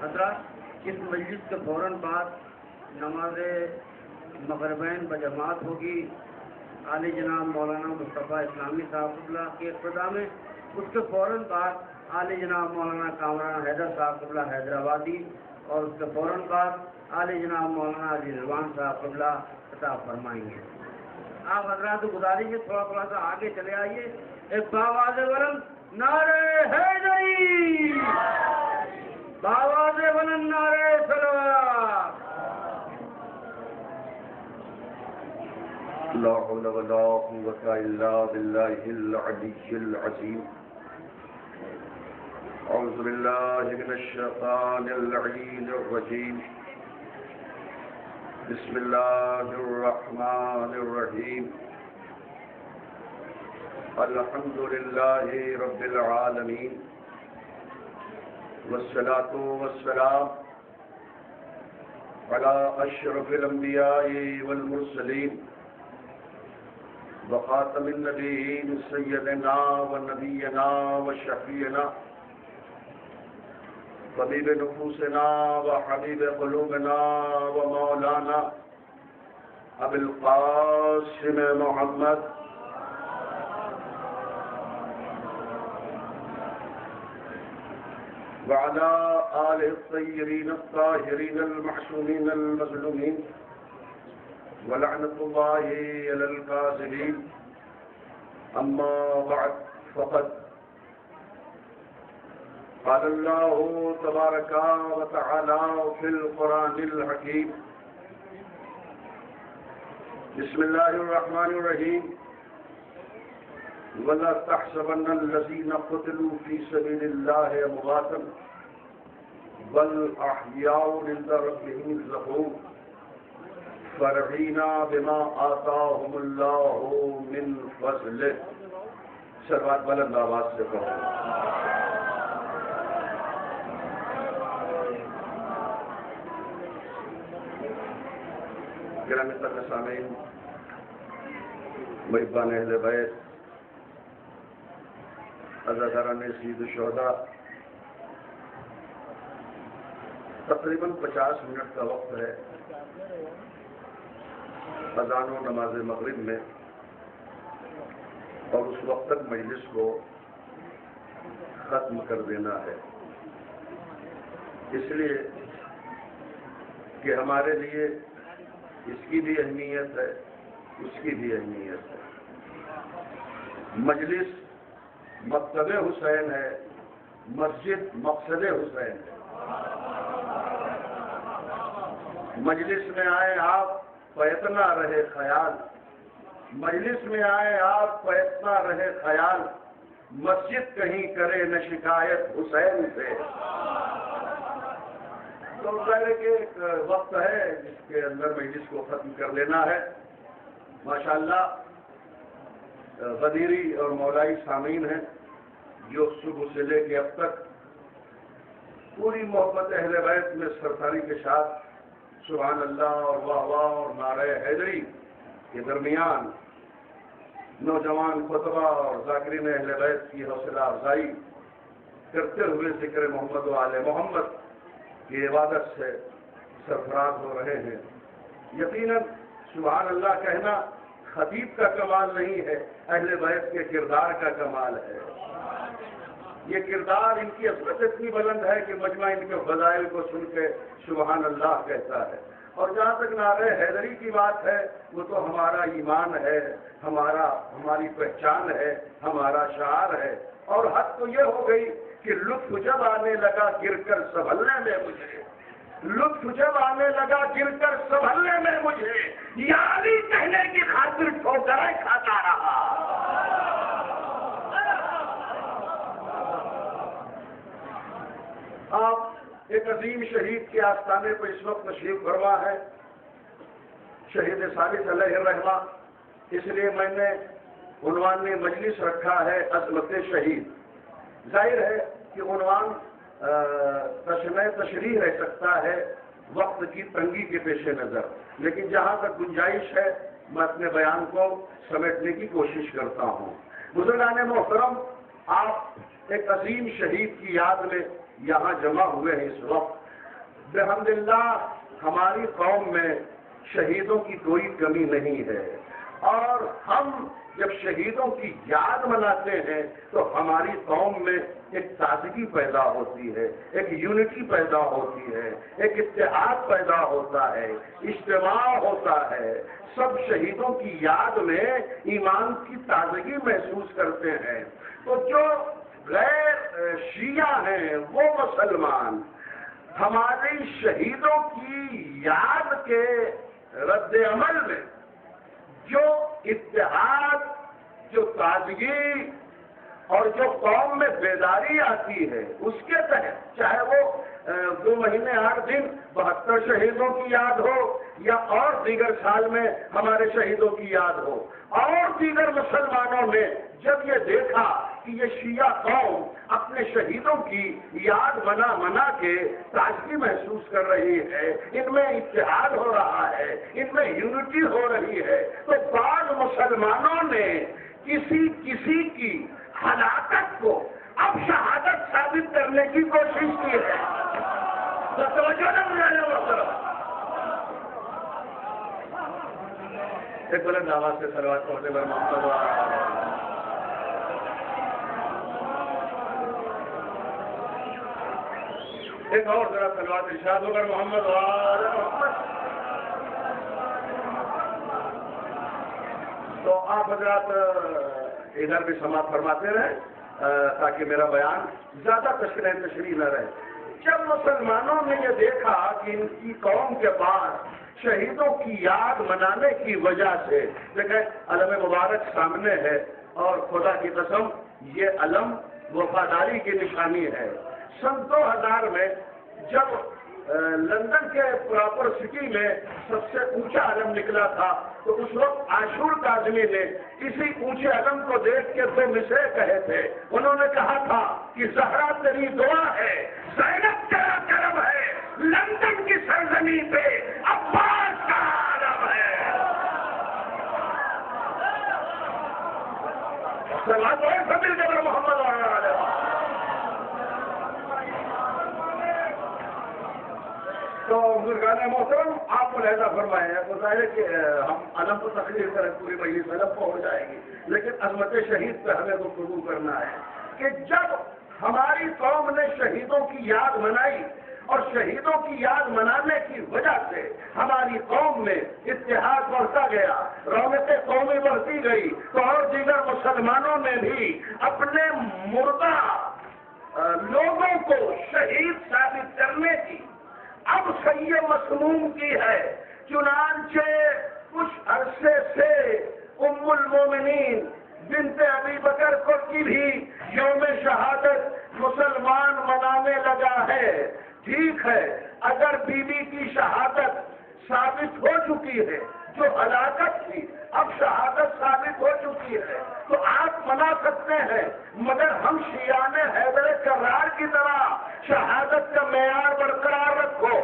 حضرات، اس مجلس کے فوراً بعد نماز مغربین بجماعت ہوگی عالی جناب مولانا مصطفیٰ اسلامی صاحب قبلہ کی اقتداء میں. اس کے فوراً بعد عالی جناب مولانا کامران حیدر صاحب قبلہ حیدرآبادی اور اس کے فوراً بعد عالی جناب مولانا علی رضوان صاحب قبلہ خطاب فرمائیں گے. آپ حضرات کو گزارش ہے تھوڑا سا آگے چلے آئیے. ایک باواز بلند نعرہ حیدری، باواز بلند نعرہ صلوات. لا حول ولا قوة إلا بالله العلي العظيم. أعوذ بالله من الشيطان اللعين الرجيم. بسم الله الرحمن الرحيم. الحمد لله رب العالمين، والصلاة والسلام على أشرف الأنبياء والمرسلين وخاتم النبيين سيدنا ونبينا وشفيعنا طبيب نفوسنا وحبيب قلوبنا ومولانا أبي القاسم محمد وعلى آله الطيبين الطاهرين المعصومين المظلومين ولعنة الله على الكاذبين. أما بعد، فقد قال الله تبارك وتعالى في القرآن الحكيم: بسم الله الرحمن الرحيم. ولا تحسبن الذين قتلوا في سبيل الله أمواتا بل أحياء عند ربهم يرزقون فرحين بما آتاهم الله من فضله. سروات بلند آواز سے پڑھو. گرامی ترجمہ سامعین، محبان اہل بیت، عزاداران سید الشہداء، تقریباً 50 منٹ کا وقت ہے اذان و نماز مغرب میں، اور اس وقت تک مجلس کو ختم کر دینا ہے. اس لیے کہ ہمارے لیے اس کی بھی اہمیت ہے، اس کی بھی اہمیت ہے. مجلس مکتب حسین ہے، مسجد مقصد حسین ہے. مجلس میں آئے آپ تو اتنا رہے خیال، مجلس میں آئے آپ کو اتنا رہے خیال، مسجد کہیں کرے نہ شکایت حسین سے. تو ظاہر کہ ایک وقت ہے جس کے اندر مجلس کو ختم کر لینا ہے. ماشاءاللہ غدیری اور مولائی سامعین ہیں جو صبح سے لے کے اب تک پوری محبت اہل بیت میں سرکاری کے ساتھ سبحان اللہ اور واہ واہ اور نعرہ حیدری کے درمیان نوجوان خطبہ اور ذاکرین اہل بیت کی حوصلہ افزائی کرتے ہوئے ذکر محمد و آل محمد کی عبادت سے سرفراز ہو رہے ہیں. یقیناً سبحان اللہ کہنا خطیب کا کمال نہیں ہے، اہل بیت کے کردار کا کمال ہے. یہ کردار ان کی عظمت اتنی بلند ہے کہ مجمع ان کے فضائل کو سن کے سبحان اللہ کہتا ہے. اور جہاں تک نعرہ حیدری کی بات ہے، وہ تو ہمارا ایمان ہے، ہماری پہچان ہے، ہمارا شعار ہے. اور حد تو یہ ہو گئی کہ لطف جب آنے لگا گر کر سنبھلنے میں مجھے، لطف جب آنے لگا گر کر سنبھلنے میں مجھے، یا علی کہنے کی خاطر ٹھوکریں کھاتا رہا. آپ ایک عظیم شہید کے آستانے پر اس وقت تشریف فرما ہے، شہید ثابت علیہ الرحمہ. اس لیے میں نے عنوان مجلس رکھا ہے عظمت شہید. ظاہر ہے کہ عنوان تشریح رہ سکتا ہے وقت کی تنگی کے پیش نظر، لیکن جہاں تک گنجائش ہے میں اپنے بیان کو سمیٹنے کی کوشش کرتا ہوں. بزرگان محترم، آپ ایک عظیم شہید کی یاد میں یہاں جمع ہوئے ہیں اس وقت. بحمداللہ ہماری قوم میں شہیدوں کی کوئی کمی نہیں ہے، اور ہم جب شہیدوں کی یاد مناتے ہیں تو ہماری قوم میں ایک تازگی پیدا ہوتی ہے، ایک یونٹی پیدا ہوتی ہے، ایک اتحاد پیدا ہوتا ہے، اجتماع ہوتا ہے، سب شہیدوں کی یاد میں ایمان کی تازگی محسوس کرتے ہیں۔ تو جو غیر شیعہ ہیں وہ مسلمان ہماری شہیدوں کی یاد کے رد عمل میں جو اتحاد، جو تازگی اور جو قوم میں بیداری آتی ہے، اس کے تحت چاہے وہ 2 مہینے 8 دن 72 شہیدوں کی یاد ہو، یا اور دیگر سال میں ہمارے شہیدوں کی یاد ہو، اور دیگر مسلمانوں نے جب یہ دیکھا کہ یہ شیعہ قوم اپنے شہیدوں کی یاد منا کے تازگی محسوس کر رہی ہے، ان میں اتحاد ہو رہا ہے، ان میں یونٹی ہو رہی ہے، تو بعض مسلمانوں نے کسی کی ہلاکت کو اب شہادت ثابت کرنے کی کوشش کی ہے۔ تو توجہ نہ ملے وہ طرف ایک بلند آواز سے صلوات پڑھتے ہوئے محمد ایک اور ذرا صلوات ارشاد ہو کر محمد محمد۔ تو آپ حضرات ادھر بھی سماعت فرماتے رہیں تاکہ میرا بیان زیادہ تشریح نہ رہے۔ جب مسلمانوں نے یہ دیکھا کہ ان کی قوم کے پاس شہیدوں کی یاد منانے کی وجہ سے، دیکھیں علم مبارک سامنے ہے، اور خدا کی قسم یہ علم وفاداری کی نشانی ہے۔ سن 2000 میں جب لندن کے پراپر سٹی میں سب سے اونچا علم نکلا تھا، تو اس وقت عاشور کاظمی نے اسی اونچے علم کو دیکھ کے 2 مصرے کہے تھے۔ انہوں نے کہا تھا کہ زہرا تیری دعا ہے، زینب تیرا کرم ہے، لندن کی سرزمین پہ عباس کا علم ہے۔ محمد تو بزرگان محترم آپ ملاحظہ فرمائے ہیں، ظاہر ہے کہ ہم علم کو تقریر کریں پوری مجلس علم کو ہو جائے گی، لیکن عظمت شہید پہ ہمیں گفتگو کرنا ہے کہ جب ہماری قوم نے شہیدوں کی یاد منائی، اور شہیدوں کی یاد منانے کی وجہ سے ہماری قوم میں اتحاد بڑھتا گیا، رونق قومی بڑھتی گئی، تو اور دیگر مسلمانوں نے بھی اپنے مردہ لوگوں کو شہید ثابت کرنے کی اب سید مسموم کی ہے۔ چنانچہ کچھ عرصے سے ام المومنین بنت ابی بکر کو کی بھی یوم شہادت مسلمان منانے لگا ہے۔ ٹھیک ہے، اگر بی بی کی شہادت ثابت ہو چکی ہے، جو ہلاکت تھی اب شہادت ثابت ہو چکی ہے، تو آپ منا سکتے ہیں، مگر ہم شیعان حیدر کرار کی طرح شہادت کا معیار برقرار رکھو۔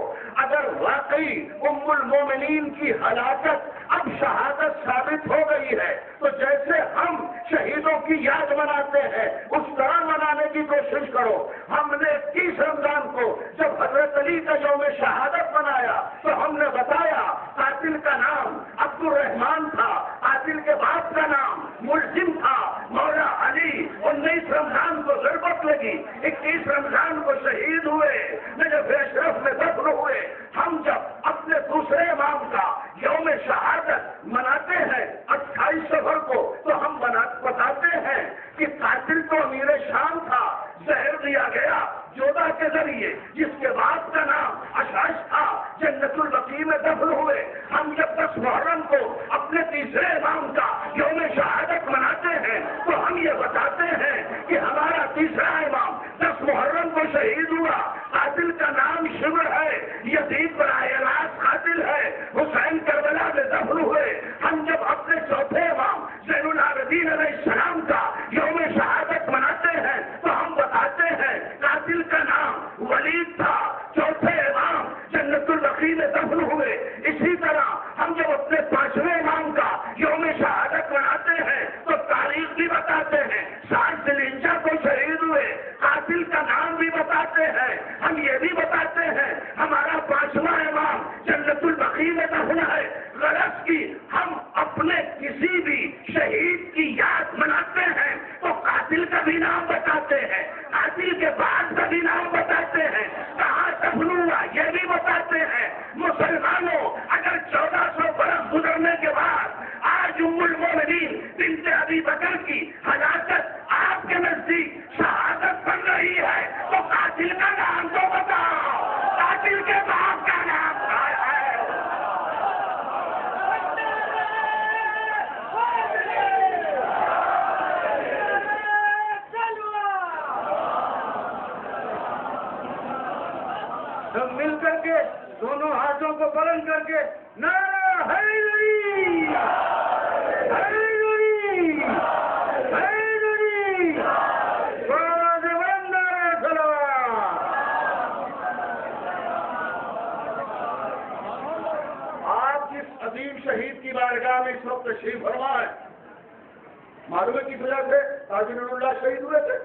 اگر واقعی ام المومنین کی ہلاکت اب شہادت ثابت ہو گئی ہے، تو جیسے ہم شہیدوں کی یاد مناتے ہیں اس طرح منانے کی کوشش کرو۔ ہم نے 30 رمضان کو جب حضرت علی کا یوم شہادت منایا تو ہم نے بتایا قاتل کا نام عبد الرحمان تھا، قاتل کے باپ کا نام ملزم تھا مولا علی۔ 19 رمضان کو ضربت لگی، 21 رمضان کو شہید ہوئے، نجف اشرف میں دفن ہوئے۔ ہم جب اپنے دوسرے امام کا یوم شہادت مناتے ہیں 28 صفر کو، تو ہم بتاتے ہیں کہ قاتل تو امیر شام تھا، زہر دیا گیا جودا کے ذریعے، جس کے باپ کا نام اشعث تھا، جنت البقیع میں دفن ہوئے۔ ہم جب 10 محرم کو اپنے تیسرے امام کا یوم شہادت مناتے ہیں تو ہم یہ بتاتے ہیں کہ ہمارا تیسرا امام 10 محرم کو شہید ہوا، قاتل کا نام شمر ہے، یزید براہ راست قاتل ہے، حسین کربلا میں دفن ہوئے۔ ہم جب اپنے چوتھے امام زین العابدین علیہ السلام کا یوم شہادت مناتے ہیں تو ہم بتاتے ہیں قاتل کا نام ولید تھا، چوتھے امام جنت البقیع میں دفن ہوئے۔ اس قاتل کے بعد کا بھی نام بتاتے ہیں، کہاں دفن ہوا یہ بھی بتاتے ہیں۔ مسلمانوں، اگر 1400 برس گزرنے کے بعد آج ام المومنین بنت ابی بکر کی ہلاکت آپ کے نزدیک شہادت بن رہی ہے تو قاتل کا نام تو بتاؤ، قاتل کے باپ کا نام کیا ہے؟ سب مل کر کے دونوں ہاتھوں کو بلند کر کے نعرہ حیدری حیدری حیدری، آواز بلند نعرہ صلوات۔ آپ جس عظیم شہید کی بارگاہ میں اس وقت تشریف فرما ہے، معلوم ہے کس وجہ سے تاج اللہ شہید ہوئے تھے؟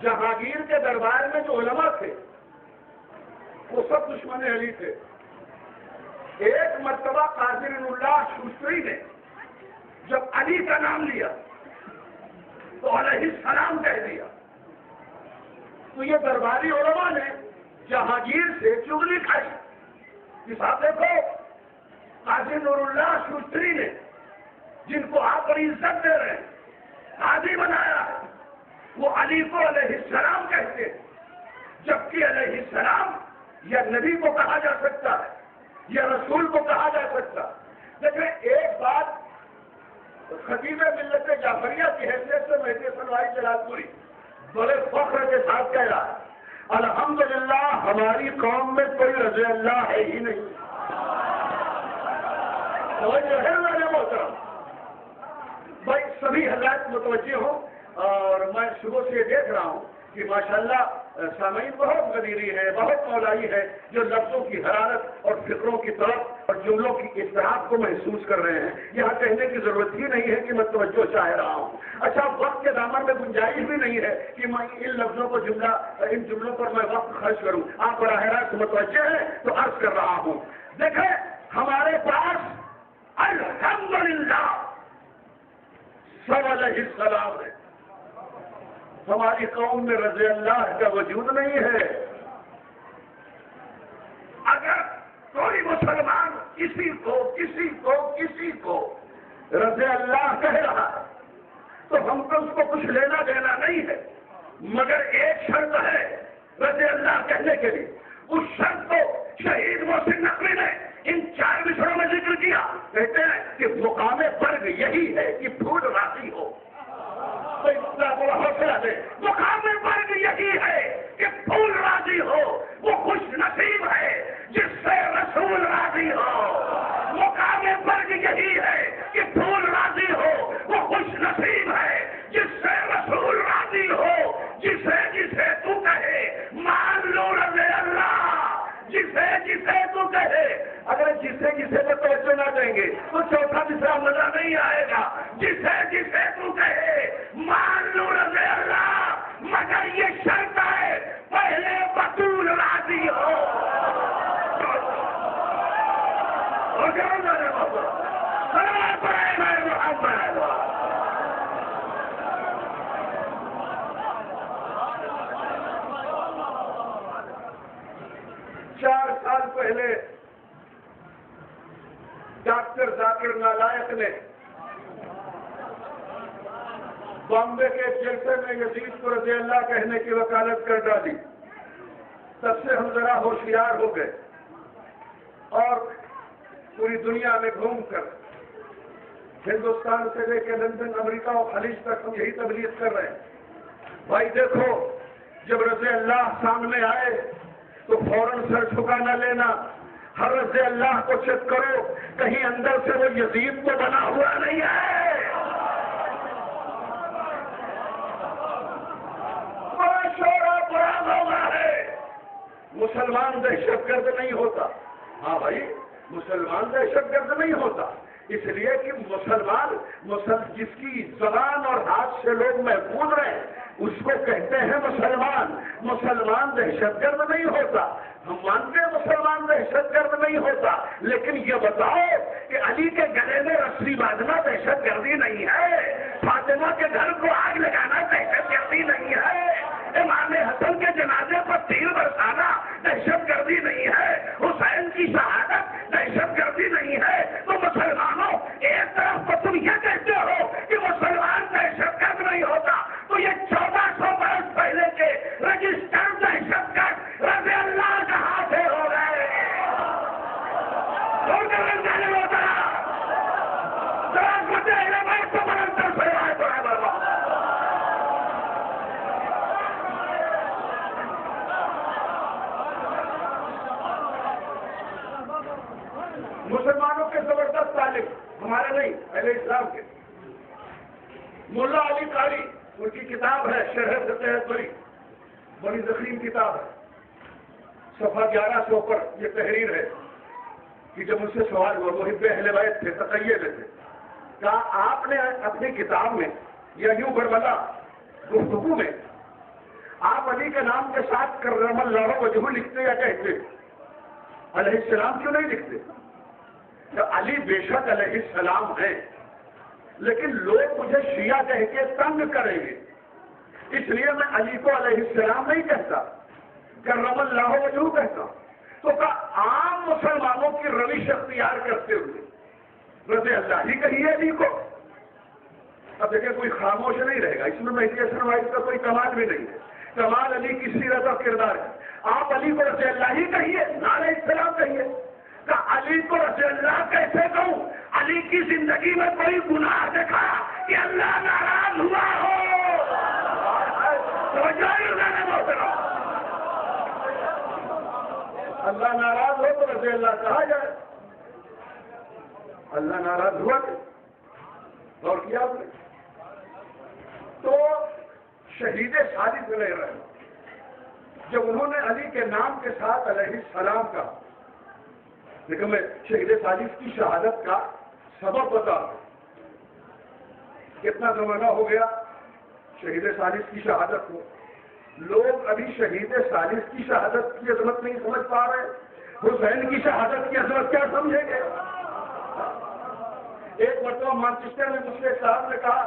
جہانگیر کے دربار میں جو علماء تھے وہ سب دشمن علی تھے۔ ایک مرتبہ قاضی اللہ شوستری نے جب علی کا نام لیا تو علیہ السلام کہہ دیا، تو یہ درباری علماء نے جہانگیر سے چغلی کھائی کہ صاحب دیکھو، قاضی نور اللہ شوستری نے جن کو آپ بڑی عزت دے رہے ہیں قاضی بنایا ہے، وہ علی کو علیہ السلام کہتے ہیں، جبکہ علیہ السلام یا نبی کو کہا جا سکتا ہے یا رسول کو کہا جا سکتا۔ لیکن ایک بات خطیب ملت جعفریہ کی حیثیت سے مہدی حسن وائی جلال پوری بڑے فخر کے ساتھ کہہ رہا ہے، الحمدللہ ہماری قوم میں کوئی رضی اللہ ہے ہی نہیں۔ توجہ ہے میرے محترم بھائی، سبھی حضرات متوجہ ہوں، اور میں صبح سے دیکھ رہا ہوں کہ ماشاءاللہ سامعین بہت غدیری ہے، بہت مولائی ہے، جو لفظوں کی حرارت اور فکروں کی طرف اور جملوں کی اصطلاحات کو محسوس کر رہے ہیں۔ یہاں کہنے کی ضرورت ہی نہیں ہے کہ میں توجہ چاہ رہا ہوں۔ اچھا، وقت کے دامن میں گنجائش بھی نہیں ہے کہ میں ان لفظوں کو ان جملوں پر میں وقت خرچ کروں۔ آپ براہ راست متوجہ ہیں تو عرض کر رہا ہوں۔ دیکھیں، ہمارے پاس الحمدللہ سب علیہ السلام ہے، ہماری قوم میں رضی اللہ کا وجود نہیں ہے۔ اگر کوئی مسلمان کسی کو رضی اللہ کہہ رہا ہے تو ہم کو اس کو کچھ لینا دینا نہیں ہے، مگر ایک شرط ہے رضی اللہ کہنے کے لیے۔ اس شرط کو شہید محسن نقوی نے ان 4 مصروں میں ذکر کیا، کہتے ہیں کہ مقام برگ یہی ہے کہ پھول راضی ہو۔ حوصلہ دے، مقام برگ یہی ہے کہ پھول راضی ہو، وہ خوش نصیب ہے جس سے رسول راضی ہو۔ مقام برگ یہی ہے کہ پھول راضی ہو، وہ خوش نصیب ہے جس سے رسول راضی ہو۔ جسے تو کہے مان لو رضی اللہ، جسے تو کہے، اگر جسے پر توجہ نہ دیں گے تو چوتھا تیسرا مزہ نہیں آئے گا۔ جسے تو کہے مان لو رضی اللہ، مگر یہ شرط ہے پہلے بطول راضی ہو۔ چار سال پہلے ڈاکٹر ذاکر نالائق نے بامبے کے جلسے میں یزید کو رضی اللہ کہنے کی وکالت کر ڈالی۔ تب سے ہم ذرا ہوشیار ہو گئے اور پوری دنیا میں گھوم کر ہندوستان سے لے کے لندن، امریکہ اور خلیج تک ہم یہی تبلیغ کر رہے ہیں۔ بھائی دیکھو، جب رضی اللہ سامنے آئے تو فوراً سر جھکا نہ لینا، ہر رضی اللہ کو چیک کرو کہیں اندر سے وہ یزید تو بنا ہوا نہیں ہے۔ بڑا شورا بڑا ہوگا ہے، مسلمان دہشت گرد نہیں ہوتا۔ ہاں بھائی، مسلمان دہشت گرد نہیں ہوتا، اس لیے کہ مسلمان جس کی زبان اور ہاتھ سے لوگ محفوظ رہیں اس کو کہتے ہیں مسلمان۔ مسلمان دہشت گرد نہیں ہوتا، ہم مانتے ہیں مسلمان دہشت گرد نہیں ہوتا، لیکن یہ بتاؤ کہ علی کے گلے میں رسی باندھنا دہشت گردی نہیں ہے، فاطمہ کے گھر کو آگ لگانا دہشت گردی گردی نہیں ہے، امام حسن کے جنازے پر تیر برسانا دہشت گردی نہیں ہے، حسین کی شہادت دہشت گردی نہیں ہے، تو مسلمانوں ایک طرف تو تم یہ کہتے ہو کہ مسلمان دہشت گرد نہیں ہوتا، تو یہ 1400 برس پہلے کے رجسٹرڈ دہشت گرد رضی اللہ کہاں سے ہو گئے؟ مسلمانوں کے زبردست طالب ہمارے نہیں، اہل اسلام کے، ملا علی قاری، ان کی کتاب ہے شرح فتح بری، بڑی ضخیم کتاب ہے، صفحہ 1100 پر یہ تحریر ہے کہ جب ان سے سوال ہوا، محب اہل بیت تھے، تقیے میں تھے، کہا آپ نے اپنی کتاب میں یا یوں برملا گفتگو میں آپ علی کے نام کے ساتھ کرم اللہ وجہہ لکھتے یا کہتے علیہ السلام کیوں نہیں لکھتے؟ تو علی بے شک علیہ السلام ہیں، لیکن لوگ مجھے شیعہ کہہ کے تنگ کریں گے، اس لیے میں علی کو علیہ السلام نہیں کہتا، کرم اللہ وجہہ کہتا۔ تو عام مسلمانوں کی روش اختیار کرتے ہوئے رضی اللہ ہی کہیے علی کو۔ اب دیکھیں کوئی خاموش نہیں رہے گا، اس میں مہدی حسن وائز کا کوئی کمال بھی نہیں ہے، کمال علی کی سیرت اور کردار ہے۔ آپ علی کو رضی اللہ ہی کہیے، نہ علیہ السلام کہیے۔ کہ علی کو رضی اللہ کیسے کہوں؟ علی کی زندگی میں کوئی گناہ دیکھا کہ اللہ ناراض ہوا ہو؟ اللہ ناراض ہو تو رضی اللہ کہا جائے، اللہ ناراض ہوا کہ اور کیا آپ نے؟ تو شہید صادق علیہ الرحمہ جب انہوں نے علی کے نام کے ساتھ علیہ السلام کا، لیکن میں شہید صادق کی شہادت کا سبب بتا دوں، کتنا زمانہ ہو گیا شہید صادق کی شہادت کو، لوگ ابھی شہید صادق کی شہادت کی عظمت نہیں سمجھ پا رہے، حسین کی شہادت کی عظمت کیا سمجھیں گے؟ ایک مرتبہ مانچسٹر میں مجھ سے صاحب نے کہا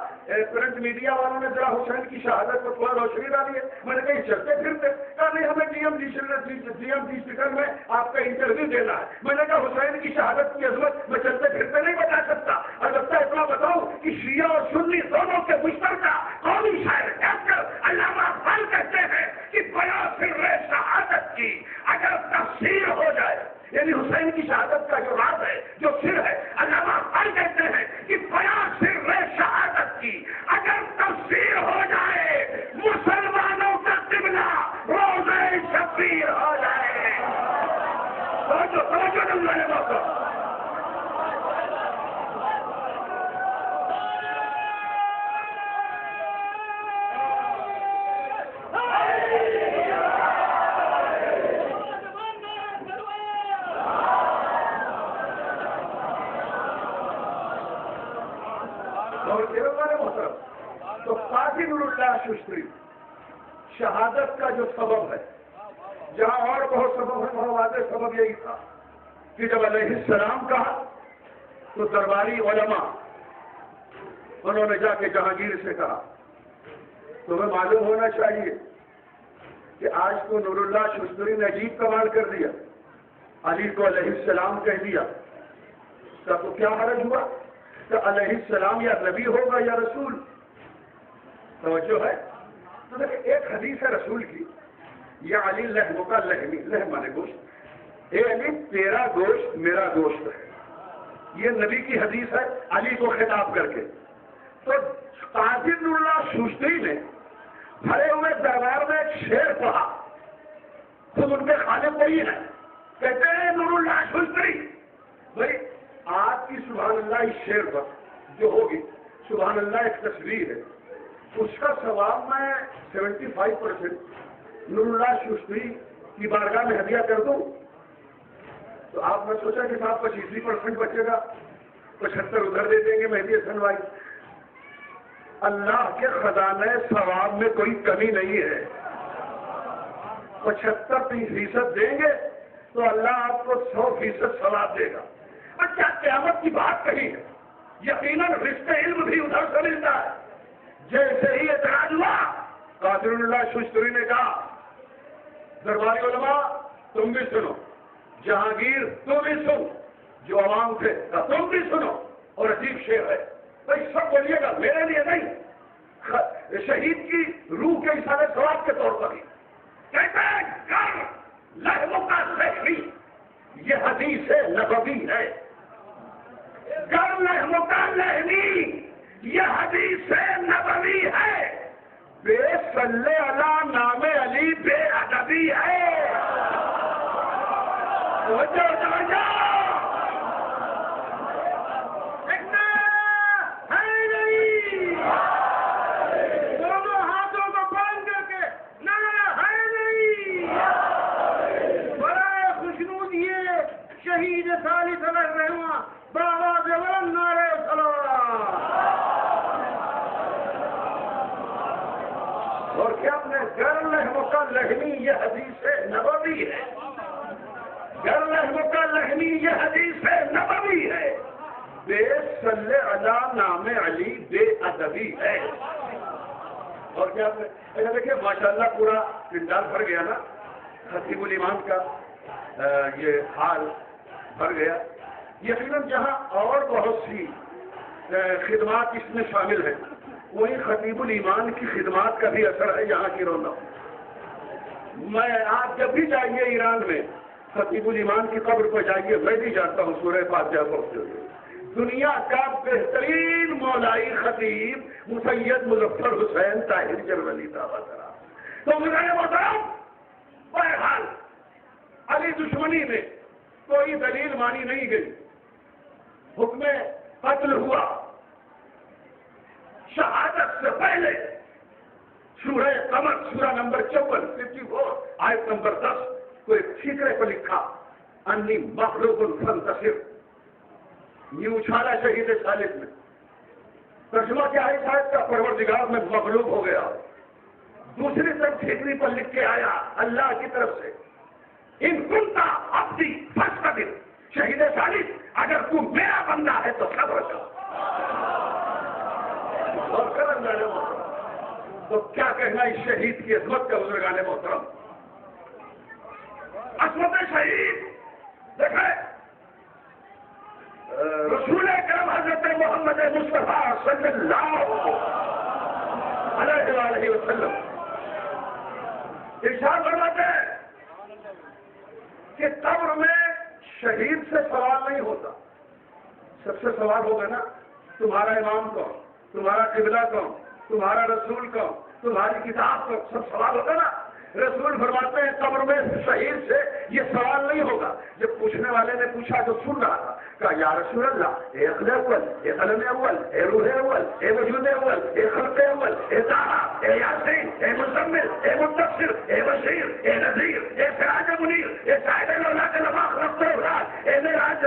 پرنٹ میڈیا والوں نے ذرا حسین کی شہادت کو تھوڑا روشنی ڈالی ہے، میں نے کہا چلتے پھرتے، کہا نہیں ہمیں ڈی ایم ڈی اسپیکر میں آپ کا انٹرویو دینا ہے۔ میں نے کہا حسین کی شہادت کی عظمت میں چلتے پھرتے نہیں بتا سکتا، البتہ اتنا بتاؤں کہ شیعہ اور سنی دونوں کے مشترکہ قومی شاعر ڈاکٹر علامہ اقبال کہتے ہیں کہ بیا سر شہادت کی اگر تفسیر ہو جائے، یعنی حسین کی شہادت کا جو راز ہے، جو سر ہے، علامہ اقبال کہتے ہیں کہ بیا سر شہادت کی اگر تفسیر ہو جائے، مسلمانوں کا قبلہ روزہ شبیر ہو جائے۔ توجہ اللہ نے موقع تو قاضی نور اللہ ششتری شہادت کا جو سبب ہے، جہاں اور بہت سبب ہے وہاں واضح سبب یہی تھا کہ جب علیہ السلام کہا تو درباری علماء انہوں نے جا کے جہانگیر سے کہا تمہیں معلوم ہونا چاہیے کہ آج تو نور اللہ ششتری نے عجیب کمال کر دیا، علی کو علیہ السلام کہہ دیا، تو کیا حرج ہوا کہ علیہ السلام یا نبی ہوگا یا رسول؟ توجہ ہے؟ تو دیکھیں ایک حدیث ہے رسول کی، یا علی لحموں کا لحمی، لحم مانے گوشت، اے علی تیرا گوشت میرا گوشت ہے، یہ نبی کی حدیث ہے علی کو خطاب کر کے۔ تو قاضی نور اللہ ششتری نے بھرے ہوئے دربار میں ایک شعر پڑھا، خود ان کے خالق وہی ہیں، کہتے ہیں نور اللہ ششتری بھائی آپ کی سبحان اللہ اس شعر پر جو ہوگی، سبحان اللہ ایک تصویر ہے، اس کا ثواب میں 75% نور اللہ ششتری کی بارگاہ میں ہدیہ کر دوں۔ تو آپ نے سوچا کہ صاحب 25% بچے گا، 75 ادھر دے دیں گے مہدی حسن بھائی۔ اللہ کے خزانے ثواب میں کوئی کمی نہیں ہے، 75% دیں گے تو اللہ آپ کو 100% ثواب دے گا۔ اور کیا قیامت کی بات کہی ہے، یقیناً رزق علم بھی ادھر سے ملتا ہے۔ جیسے ہی اعتراض ہوا قاسم اللہ ششتری نے کہا درباری علماء تم بھی سنو، جہانگیر تم بھی سن، جو عوام تھے تم بھی سنو، اور عجیب شعر ہے بھائی سب بولیے گا، میرے لیے نہیں، شہید کی روح کے اشارے ثواب کے طور پر ہی کہتے ہیں گر لہموں کا لہمی، یہ حدیث نبوی ہے، گر لہموں کا لہمی یہ حدیث نبوی ہے، بے صلی اللہ نام علی بے ادبی ہے، دونوں ہاتھوں کو باندھ کر کے نعرہ ہے نہیں، برائے خوشنود یہ شہید ثالث علیہ رحمہ بآواز بلند نعرہ صلوات۔ اور کیا اپنے گر لہموں کا لہمی یہ حدیث نبوی ہے، گر لہموں کا لہمی یہ حدیث نبوی ہے، بے صلی اللہ نام علی بے ادبی ہے۔ اور کیا دیکھیے ماشاءاللہ پورا پنڈال بھر گیا نا، خطیب الایمان کا یہ حال بھر گیا، یقیناً جہاں اور بہت سی خدمات اس میں شامل ہیں وہیں خطیب الایمان کی خدمات کا بھی اثر ہے یہاں کی رونق۔ میں آپ جب بھی جائیے ایران میں خطیب الایمان کی قبر پر جائیے، میں بھی جانتا ہوں سورہ فاتحہ پڑھتے ہوئے، دنیا کا بہترین مولائی خطیب مسید مظفر حسین طاہر جرمنی صاحب۔ تو میرے محترم بہرحال علی دشمنی میں کوئی دلیل مانی نہیں گئی، حکم قتل ہوا، شہادت سے پہلے سورہ قمر سورہ نمبر 54 آیت نمبر 10 کو ایک ٹھیکرے پر لکھا انی مغلوب فانتصر، یہ اچھالا شہید ثالث میں، ترجمہ کیا ہے شاید کا پروردگار میں مغلوب ہو گیا۔ دوسری طرف ٹھیکری پر لکھ کے آیا اللہ کی طرف سے ان کنتا عبدی فاصبر، شہید ثالث اگر تو میرا بندہ ہے تو صبر کر۔ اور کرم جانے محترم، تو کیا کہنا اس شہید کی عظمت کا بزرگان محترم، عظمت شہید دیکھیں رسول اکرم حضرت محمد مصطفیٰ صلی اللہ علیہ وسلم ارشاد فرماتے ہیں کہ قبر میں شہید سے سوال نہیں ہوتا، سب سے سوال ہوگا نا تمہارا امام کون، تمہارا قبلہ کون، تمہارا رسول کون، تمہاری کتاب کون، سب سوال ہوگا نا۔ رسول فرماتے ہیں قبر میں شہید سے یہ سوال نہیں ہوگا۔ جب پوچھنے والے نے پوچھا جو سن رہا تھا، کہا یا رسول اللہ اے عقل اول، اے قلم اول، اے روح اول، اے وجود اول، اے خلق اول، اے طٰہٰ، اے یاسین، اے مزمل، اے مدثر، اے بشیر، اے نذیر، اے سراج منیر، اے صاحب الاولیاء کے لباس رفت اولاد، اے معراج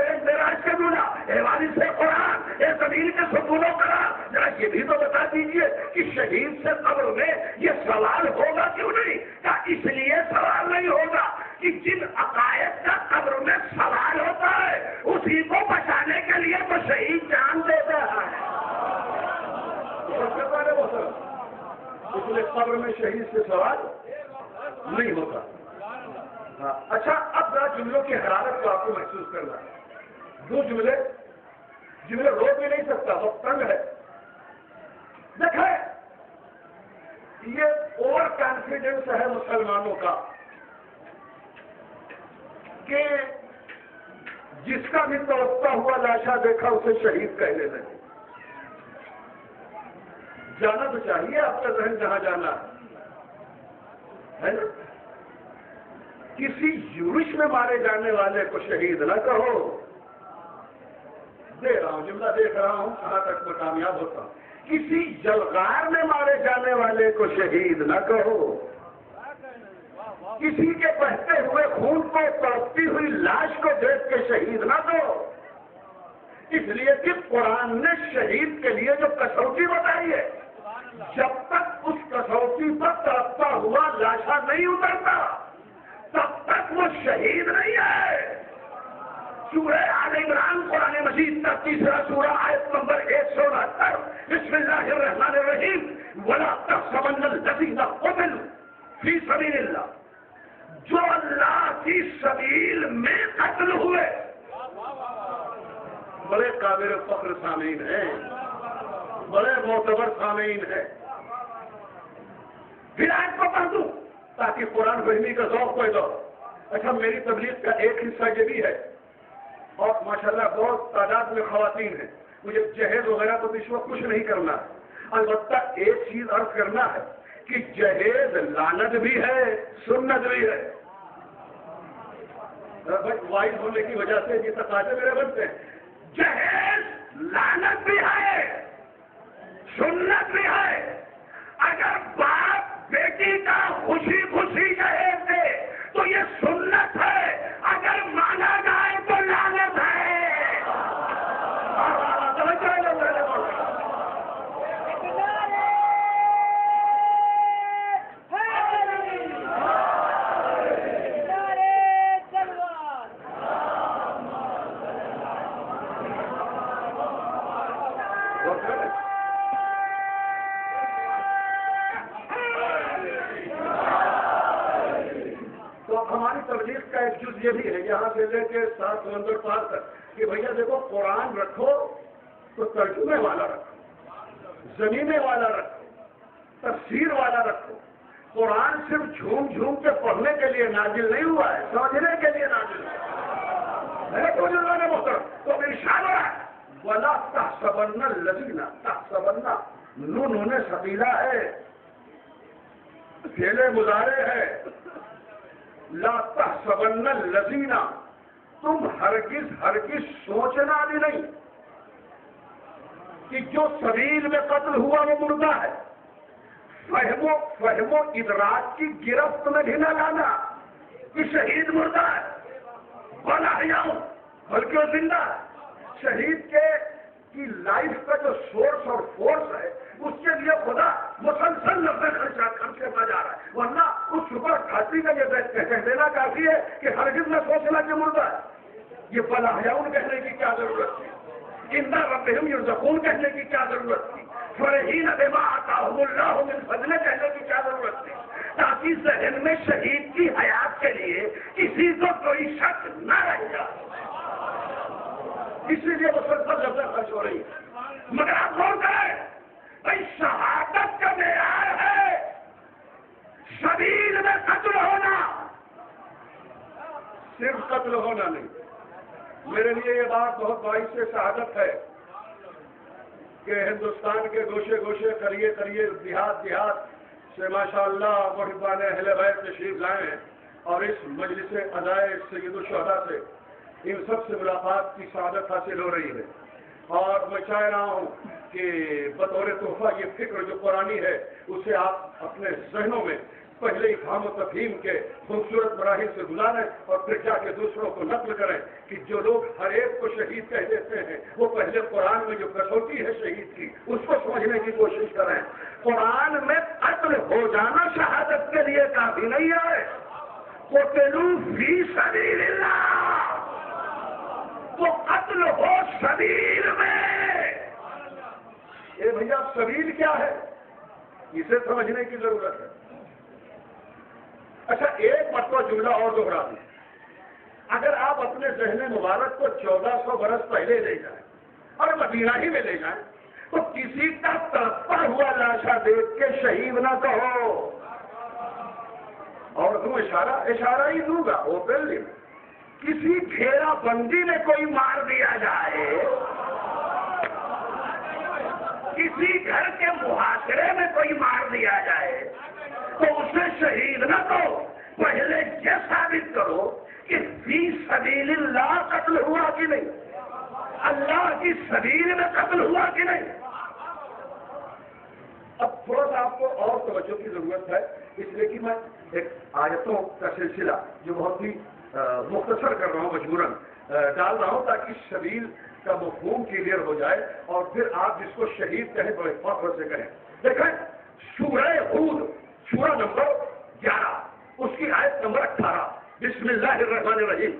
کے دولہ، اے وارث قرآن، اے زمین کے ستون و قرار، ذرا یہ بھی تو بتا دیجئے کہ شہید سے قبر میں یہ سوال ہوگا کیوں نہیں؟ کیا اس لیے سوال نہیں ہوگا کہ جن عقائد کا قبر میں سوال ہوتا ہے اسی کو بچانے کے لیے تو شہید جان دیتا ہے۔ اس لیے قبر میں شہید سے سوال نہیں ہوتا۔ اچھا اب ذرا جملوں کی حرارت کو آپ کو محسوس کرنا ہے، دو جملے رو بھی نہیں سکتا، وہ تنگ ہے۔ دیکھیں یہ اوور کانفیڈنس ہے مسلمانوں کا کہ جس کا بھی توقع ہوا لاشا دیکھا اسے شہید کہنے لگے۔ جانا تو چاہیے آپ کا ذہن جہاں جانا ہے نا، کسی یورش میں مارے جانے والے کو شہید نہ کہو، دے رہا ہوں جملہ دیکھ رہا ہوں کہاں تک میں کامیاب ہوتا ہوں، کسی جلغار میں مارے جانے والے کو شہید نہ کہو، کسی کے بہتے ہوئے خون کو تڑپتی ہوئی لاش کو دیکھ کے شہید نہ دو، اس لیے کہ قرآن نے شہید کے لیے جو کسوٹی بتائی ہے جب تک اس کسوٹی پر تڑپتا ہوا لاشا نہیں اترتا تب تک وہ شہید نہیں ہے۔ سورہ آل عمران قرآن مجید کا تیسرا سورہ آیت نمبر 169 بسم اللہ الرحمن الرحیم ولا تحسبن الذین قتلوا فی سبیل اللہ جو اللہ کی سبیل میں قتل ہوئے. بڑے قابل فخر سامعین ہیں, بڑے معتبر سامعین ہیں. پھر آیت کو پڑھ دوں تاکہ قرآن فہمی کا ذوق پیدا ہو. اچھا, میری تبلیغ کا ایک حصہ یہ بھی ہے, اور ماشاءاللہ بہت تعداد میں خواتین ہیں. مجھے جہیز وغیرہ تو اس وقت کچھ نہیں کرنا ہے, البتہ ایک چیز عرض کرنا ہے کہ جہیز لعنت بھی ہے, سنت بھی ہے. وائز ہونے کی وجہ سے یہ تقاضے میرے بنتے ہیں. جہیز لعنت بھی ہے, سنت بھی ہے. اگر باپ بیٹی کا خوشی خوشی جہیز دے تو یہ سنت ہے, اگر مانا جائے تو لعنت ہے. ہماری تبلیغ کا ایک جز یہ بھی ہے, یہاں سے لے کے 7 سمندر پار تک, کہ بھیا دیکھو قرآن رکھو تو ترجمے والا رکھو, زمینے والا رکھو, تفسیر والا رکھو. قرآن صرف جھوم جھوم کے پڑھنے کے لیے نازل نہیں ہوا ہے, سمجھنے کے لیے نازل ہوا ہے. تو ارشاد ہو رہا ہے وَلَا تَحْسَبَنَّ الَّذِينَ تَحْسَبَنَّ نون سبیلا ہے, فعل مضارع ہے. لا تحسبن الذین, تم ہرگز سوچنا بھی نہیں کہ جو سبیل میں قتل ہوا وہ مردہ ہے. فہم و ادراک کی گرفت میں بھی نہ لانا کہ شہید مردہ ہے. بلا جاؤں بلکہ وہ زندہ ہے. شہید کی لائف کا جو سورس اور فورس ہے اس کے لیے خدا مسلسل خرچہ کرتا جا رہا ہے. ورنہ اس سپر کھاتی کا یہ کہہ دینا کافی ہے کہ ہرگز نہ سوچنا کہ مردہ ہے. یہ بلا حیاؤن کہنے کی کیا ضرورت تھی, اِنَّ رَبِّهِمْ يُرْزَقُونَ کہنے کی کیا ضرورت تھی, فَرِحِينَ بِمَا آتَاهُمُ اللَّهُ مِنْ فَضْلِهِ کہنے کی کیا ضرورت تھی, تاکہ ذہن میں شہید کی حیات کے لیے کسی کو کوئی شک نہ رہ جائے. اسی لیے مسلسل لفظیں خرچ ہو رہی ہے. مگر آپ غور کریں, بھائی شہادت کا معیار ہے سبیل میں قتل ہونا, صرف قتل ہونا نہیں. میرے لیے یہ بات بہت باعث شہادت ہے کہ ہندوستان کے گوشے گوشے قریے قریے دیہات سے ماشاءاللہ محبان اہل بیت تشریف لائے ہیں, اور اس مجلس ادائے سید الشہداء سے ان سب سے ملاقات کی سعادت حاصل ہو رہی ہے. اور میں چاہ رہا ہوں کہ بطور تحفہ یہ فکر جو قرآنی ہے اسے آپ اپنے ذہنوں میں پہلے افہام و تفہیم کے خوبصورت مراحل سے گزاریں, اور پھر جا کے دوسروں کو نقل کریں کہ جو لوگ ہر ایک کو شہید کہہ دیتے ہیں وہ پہلے قرآن میں جو کسوٹی ہے شہید کی اس کو سمجھنے کی کوشش کریں. قرآن میں قتل ہو جانا شہادت کے لیے کافی نہیں ہے. قتلوا فی سبیل اللہ, تو قتل ہو سبیل میں. اے بھیا سبیل کیا ہے اسے سمجھنے کی ضرورت ہے. اچھا, ایک مرتبہ جملہ اور دوہرا دیں. اگر آپ اپنے ذہن مبارک کو 1400 برس پہلے لے جائیں اور مدینہ ہی میں لے جائیں تو کسی کا تڑپا ہوا لاشا دیکھ کے شہید نہ کہو. اور تم اشارہ ہی دوں گا اوپنلی, کسی گھیرا بندی میں کوئی مار دیا جائے, کسی گھر کے محاصرے میں کوئی مار دیا جائے تو اسے شہید نہ کرو, پہلے یہ ثابت کرو کہ فی سبیل اللہ قتل ہوا کہ نہیں, اللہ کی سبیل میں قتل ہوا کہ نہیں. اب تھوڑا سا آپ کو اور توجہ کی ضرورت ہے, اس لیے کہ میں ایک آیتوں کا سلسلہ جو بہت ہی مختصر کر رہا ہوں, مجبوراً ڈال رہا ہوں تاکہ سبیل کا مفہوم کلیئر ہو جائے, اور پھر آپ جس کو شہید کہیں بڑے فخر سے کہیں. دیکھیں سورہ ہود سورہ نمبر 11 اس کی آیت نمبر 18 بسم اللہ الرحمن الرحیم.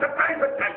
27-28।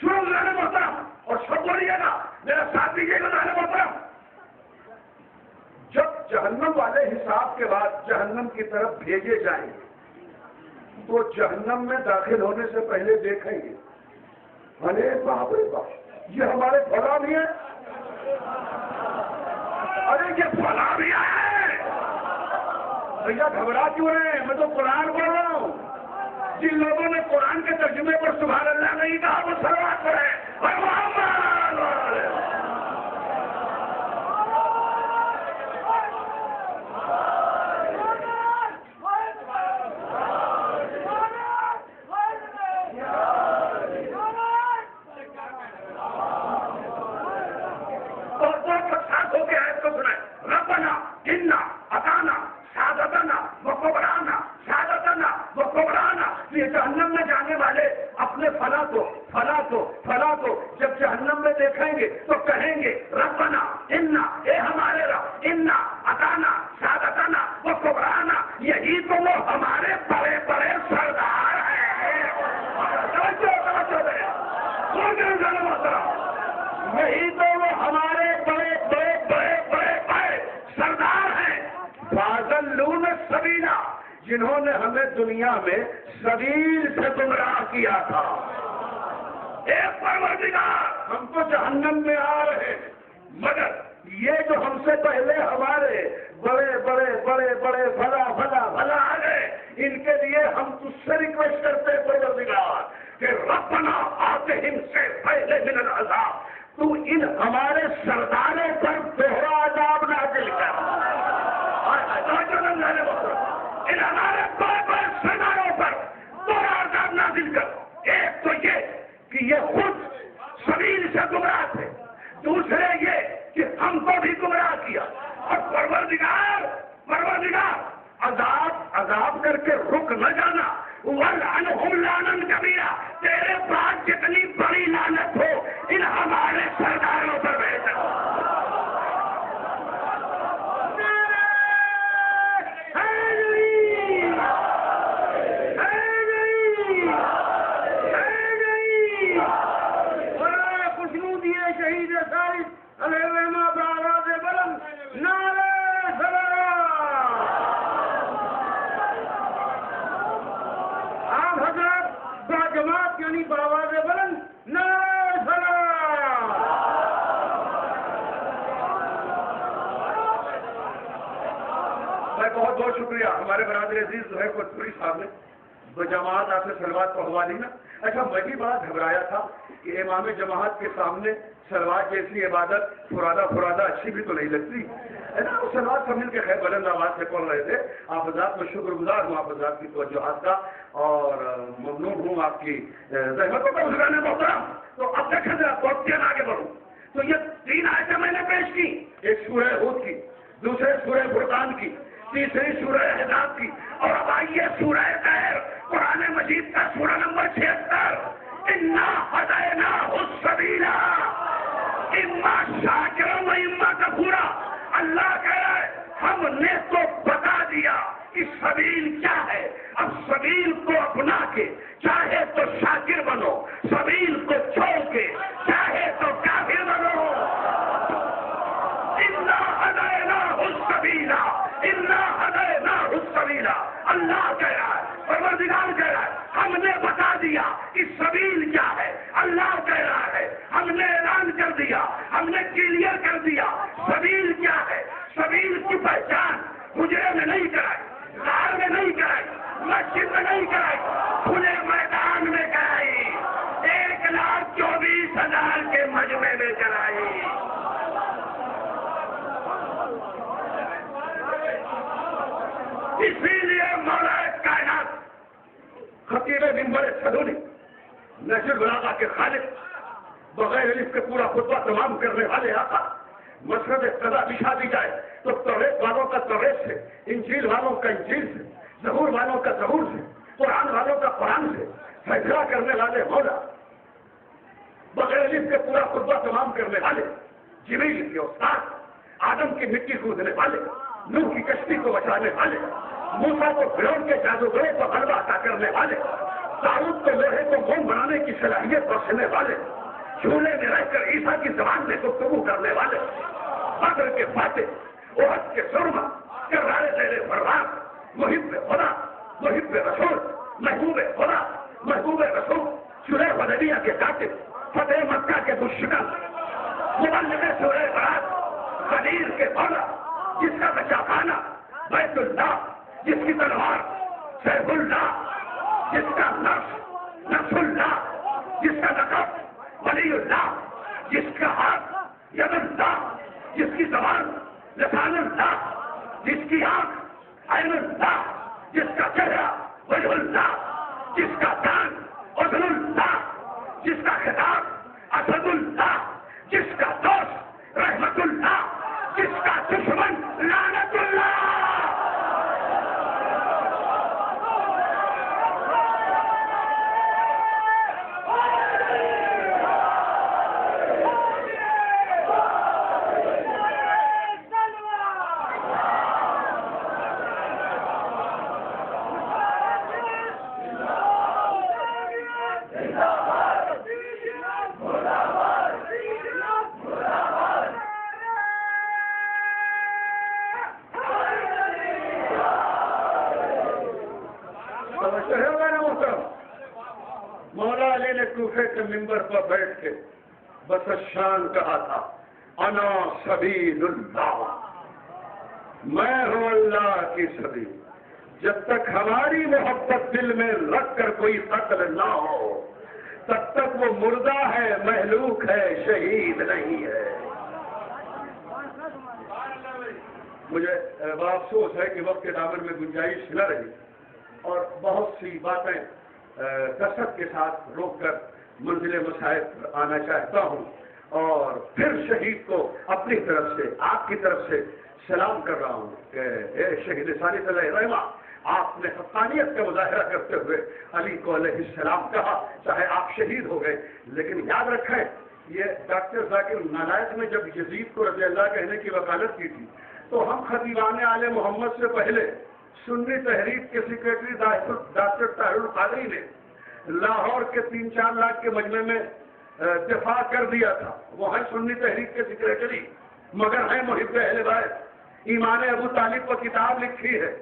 سنو میرے محترم اور سب بولیے گا, میرا ساتھ دیجیے گا میرے محترم. جب جہنم والے حساب کے بعد جہنم کی طرف بھیجے جائیں گے تو جہنم میں داخل ہونے سے پہلے دیکھیں گے, ارے باپ رے باپ, یہ ہمارے فلاں بھی ہے, ارے یہ فلاں بھی ہے. بھیا گھبرا کیوں رہے ہیں, میں تو قرآن پڑھ رہا ہوں. جن لوگوں نے قرآن کے ترجمے پر سبحان اللہ نہیں کہا وہ سلوات پڑھے. جہنم میں جانے والے اپنے فلاں کو جب جہنم میں دیکھیں گے تو کہیں گے ربنا انا, اے ہمارے رب, انا اتانا سادتنا و کبرانا, یہی تو وہ ہمارے بڑے بڑے سردار ہیں. یہی تو وہ ہمارے بڑے بڑے بڑے بڑے بڑے سردار ہیں. فاضلون السبیلا, جنہوں نے ہمیں دنیا میں سبیل سے گمراہ کیا تھا. اے پروردگار, ہم تو جہنم میں آ رہے ہیں, مگر یہ جو ہم سے پہلے ہمارے بڑے بڑے بڑے بڑے بھلا بھلا بھلا آ گئے, ان کے لیے ہم تجھ سے ریکویسٹ کرتے ہیں پروردگار کہ ربنا آتہم سے پہلے من العذاب, تو ان ہمارے سرداروں پر دوہرا عذاب نازل کر. ان ہمارے بڑے بڑے سرداروں پر دوہرا عذاب نازل کر. ایک تو یہ کہ یہ خود سبیل سے گمراہ تھے, دوسرے یہ کہ ہم کو بھی گمراہ کیا. اور پروردگار عذاب کر کے رک نہ جانا. وَلْعَنْهُمْ لَعْنًا كَبِيرًا, تیرے پاس جتنی بڑی لعنت ہو ان ہمارے سرداروں پر بھیج. یعنی بآواز بلند نعرہ سلام. میں بہت بہت شکریہ ہمارے برادر عزیز زہیر کوٹپوری صاحب نے جماعت آپ سے سلوات پڑھوا لی نا. اچھا, میں بھی بڑا گھبرایا تھا کہ امام جماعت کے سامنے سلوات جیسی عبادت فرادہ اچھی بھی تو نہیں لگتی ہے نا. وہ سلوات سب مل کے خیر بلند آواز سے پڑھ رہے تھے. آپ حضرات کو شکر گزار ہوں, آپ حضرات کی توجہات کا, اور ممنون ہوں آپ کی زحمتوں کا گزرانے محترم. تو اب دیکھیں ذرا بہت دیر آگے بڑھوں تو یہ 3 آیتیں میں نے پیش کی, ایک سورہ ہود کی, دوسرے سورہ فرقان کی, تیسری سورہ احزاب کی, اور اب آئیے سورہ قہر قرآن مجید کا سورہ نمبر 76. انا ہدیناہ السبیل اما شاکرا و اما کفورا. اللہ کہہ رہا ہے ہم نے تو بتا دیا کہ سبیل کیا ہے. اب سبیل کو اپنا کے چاہے تو شاکر بنو, سبیل کو چھوڑ کے چاہے تو کافر بنو. انا ہدیناہ السبیل, انا ہدیناہ السبیل. اللہ کہہ رہا ہے, پروردگار کہہ رہا ہے ہم نے بتا دیا کہ سبیل کیا ہے. اللہ کہہ رہا ہے ہم نے اعلان کر دیا, ہم نے کلیئر کر دیا سبیل کیا ہے. سبیل کی پہچان حجرے میں نہیں کرائی, غار میں نہیں کرائی, مسجد میں نہیں کرائی, کھلے میدان میں کرائی, 1,24,000 کے مجمع میں کرائی. اسی لیے مولا کائنات خطیب منبر صدوری نشر البلاغہ کے خالق, بغیر الف کے پورا خطبہ تمام کرنے والے آقا, مسرت قضا بچھا دی جائے تو توریت والوں کا توریت سے, انجیل والوں کا انجیل سے, زبور والوں کا زبور سے, قرآن والوں کا قرآن سے فیصلہ کرنے والے مولا, بغیر الف کے پورا خطبہ تمام کرنے والے, جبریل کے استاد, آدم کی مٹی کودنے والے, نوح کی کشتی کو بچانے والے, موسیٰ کو فرعون کے جادوگروں کو غلبہ عطا کرنے والے، داؤد کو لوہے کو موم بنانے کی صلاحیت بخشنے والے، چولہے میں رہ کر عیسیٰ کی زبان میں گفتگو کرنے والے، بدر کے فاتح، احد کے سرما، کرارے ذیل پروان، محب خدا، محب رسول، محبوب خدا، محبوب رسول، سورہ حدیبیہ کے کاتب، فتح مکہ کے دشمن، مبلغ سورہ برات، خلیل کے مولا، جس کا بچہ خانہ بیت اللہ، جس کی تلوار سیف اللہ، جس کا نفس اللہ، جس کا لقب ولی اللہ، جس کا ہاتھ ید اللہ، جس کی زبان لسان اللہ، جس کی آنکھ عین اللہ، جس کا چہرہ وجہ اللہ، جس کا کان اذن اللہ، جس کا خطاب اسد اللہ، جس کا دوست رحمت اللہ، جس کا دشمن لعنت اللہ۔ مولا علی نے کوفے کے ممبر پر بیٹھ کے بس شان کہا تھا، انا سبیل اللہ، میں ہوں اللہ کی سبیل۔ جب تک ہماری محبت دل میں رکھ کر کوئی قتل نہ ہو تب تک وہ مردہ ہے، مہلوک ہے، شہید نہیں ہے۔ مجھے بڑا افسوس ہے کہ وقت کے دامن میں گنجائش نہ رہی اور بہت سی باتیں کثرت کے ساتھ روک کر منزل مسائل پر آنا چاہتا ہوں، اور پھر شہید کو اپنی طرف سے، آپ کی طرف سے سلام کر رہا ہوں کہ اے شہید ثانی صلی اللہ علیہ وسلم، آپ نے حقانیت کا مظاہرہ کرتے ہوئے علی کو علیہ السلام کہا، چاہے آپ شہید ہو گئے، لیکن یاد رکھیں یہ ڈاکٹر ذاکر نالائق نے جب یزید کو رضی اللہ کہنے کی وکالت کی تھی تو ہم خطیبان آل محمد سے پہلے سنی تحریک کے سیکریٹری ڈاکٹر طاہر القادری نے لاہور کے 3-4 لاکھ کے مجمع میں دفاع کر دیا تھا۔ وہ ہیں سنی تحریک کے سیکریٹری مگر ہیں محب اہل بیت، ایمان ابو طالب پر کتاب لکھی ہے،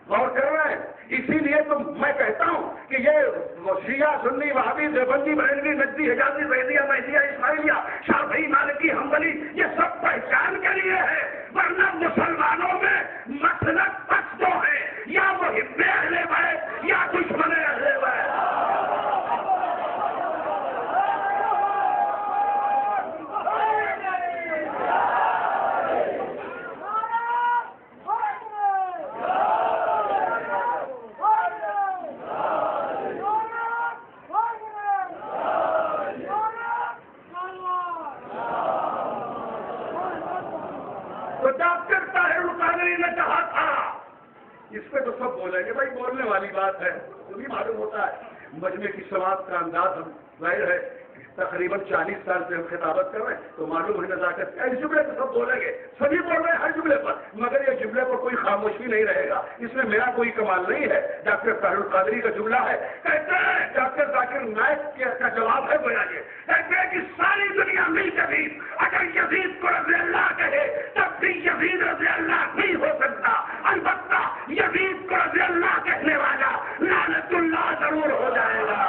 غور کر رہے ہیں۔ اسی لیے تو میں کہتا ہوں کہ یہ شیعہ سنی وہابی دیوبندی بریلوی نجدی حجازی زیدیہ مہدیہ اسماعیلیہ شافعی مالکی حنبلی یہ سب پہچان کے لیے ہے، ورنہ مسلمانوں میں مسلک پس دو ہے، یا محب اہل بیت یا دشمن اہل بیت۔ تو ڈاکٹر طاہر القادری نے کہا تھا، اس پہ تو سب بولیں گے بھائی بولنے والی بات ہے، تمہیں معلوم ہوتا ہے مجمع کی سماعت کا انداز ہم ظاہر ہے تقریباً 40 سال سے ہم خطابت کر رہے ہیں تو معلوم ہے نزاکت، اس جملے پہ سب بولیں گے، سبھی بول رہے ہیں ہر جملے پر، مگر یہ جملے پر کوئی خاموشی نہیں رہے گا، اس میں میرا کوئی کمال نہیں ہے۔ ڈاکٹر طاہر القادری کا جملہ ہے، کہتے ہیں ڈاکٹر ذاکر نائک کا جواب ہے گویا یہ، کہتے ہیں کہ ساری دنیا مل کے بھی اگر یزید کو رضی اللہ کہے تب بھی یزید رضی اللہ نہیں ہو سکتا، البتہ یزید کو رضی اللہ کہنے والا لعنت اللہ ضرور ہو جائے گا۔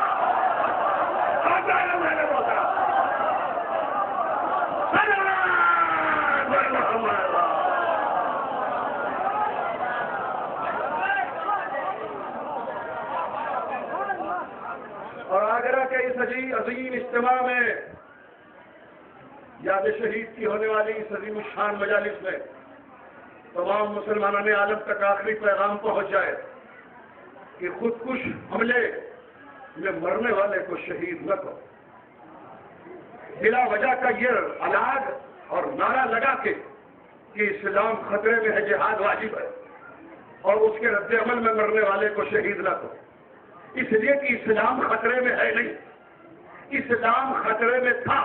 اور آگرہ کے اس عظیم اجتماع میں یاد شہید کی ہونے والی اس عظیم الشان مجالس میں تمام مسلمانان عالم تک آخری پیغام پہنچ جائے کہ خودکش حملے میں مرنے والے کو شہید نہ کرو۔ بلا وجہ کا یہ اعلان اور نعرہ لگا کے کہ اسلام خطرے میں ہے، جہاد واجب ہے، اور اس کے رد عمل میں مرنے والے کو شہید نہ کرو، اس لیے کہ اسلام خطرے میں ہے نہیں، اسلام خطرے میں تھا